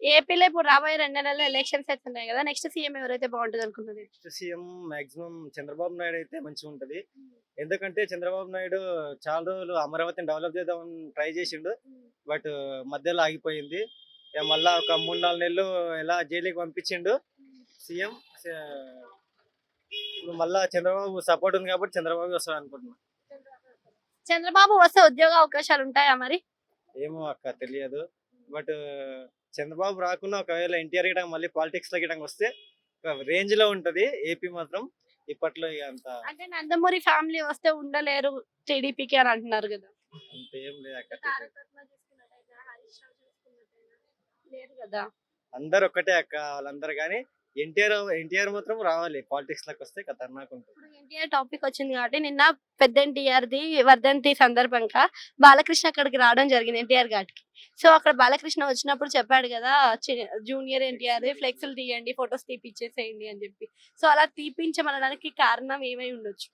ఏపీలో ఇప్పుడు రాబోయే 2 నెలల్లో ఎలక్షన్స్ అయితున్నాయి గదా! నెక్స్ట్ సీఎం ఎవరైతే బావుంటదనుకున్నారు? Next CM maximum Chandrababu Naidu అయితే మంచిగుంటది. ఎందుకంటే చంద్రబాబు నాయుడు చాలా రోజులు అమరావతిని డెవలప్ చేద్దామని ట్రై చేసిండు. బట్ మధ్యలో ఆగిపోయింది. ఇగ మళ్ళా ఒక 3, 4 నెలలు ఎలా జైలుకి పంపించిండు సీఎం. స ఇప్పుడు మళ్ళా చంద్రబాబు సపోర్ట్ ఉంది కాబట్టి చంద్రబాబు వస్తాడనుకుంటున్నా. చంద్రబాబు వస్తే ఉద్యోగ అవకాశాలుంటాయా మరి? ఏమో అక్క తెలియదు. బట్ చంద్రబాబు రాకున్నా ఒకవేళ ఎన్టీఆర్ గిట్ట మళ్ళీ పాలిటిక్స్‌లో గిట్ట వస్తే ఒక రేంజ్‌లో ఉంటది ఏపీ మాత్రం. ఇప్పట్లో ఇగ అంత అంటే నందమూరి ఫ్యామిలీ వస్తే ఉండలేరు టీడీపీకి అని అంటున్నారు గదా! అంతేం లేదక్క. తారక రత్న చూసుకున్నట్టయితే, హరీష్ రావు చూసుకున్నట్టయినా లేదు గదా! అందరూ ఒక్కటే అక్క వాళ్ళందరూ గాని ఎన్టీఆర్ మాత్రం రావాలి పాలిటిక్స్‌లోకి వస్తే ఖతర్నాక్ ఉంటది. ఇప్పుడు ఎన్టీఆర్ టాపిక్ వచ్చింది కాబట్టి నిన్న పెద్ద ఎన్టీఆర్‌ది వర్ధంతి సందర్భంగా బాలకృష్ణ అక్కడికి రావడం జరిగింది ఎన్టీఆర్ ఘాట్‌కి. సో, అక్కడ బాలకృష్ణ వచ్చినప్పుడు చెప్పాడు గదా! జూనియర్ ఎన్టీఆర్‌ది ఫ్లెక్స్‌లు తీయండి, ఫోటోస్ తీపిచ్చేసేయండి అని జెప్పి. సో, అలా తీపించమనడానికి కారణం ఏమై ఉండొచ్చు?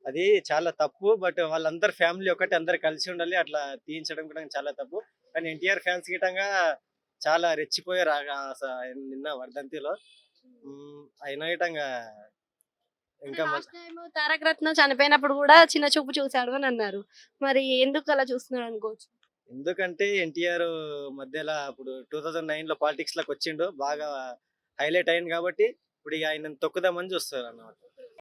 అది చాలా తప్పు. బట్ వాళ్ళందరూ ఫ్యామిలీ ఒకటే అందరూ కలిసి ఉండాలి. అట్లా తీయించడం కూడా చాలా తప్పు. కానీ ఎన్టీఆర్ ఫ్యాన్స్ గిటంగా చాలా రెచ్చిపోయారు నిన్న వర్ధంతిలో. అయినా గిటంగా అంటే ఇంకా లాస్ట్ టైమ్ తారక రత్న చనిపోయినప్పుడు గూడా చిన్న చూపు చూసాడు అని అన్నారు. మరి ఎందుకు అలా చూస్తున్నాడు అనుకోవచ్చు? ఎందుకంటే ఎన్టీఆర్ మధ్యలో అప్పుడు 2009లో పాలిటిక్స్‌లోకి వచ్చిండు. బాగా హైలైట్ అయింది కాబట్టి ఇప్పుడు ఇగ ఆయనను తొక్కుదామని చూస్తారన్నమాట.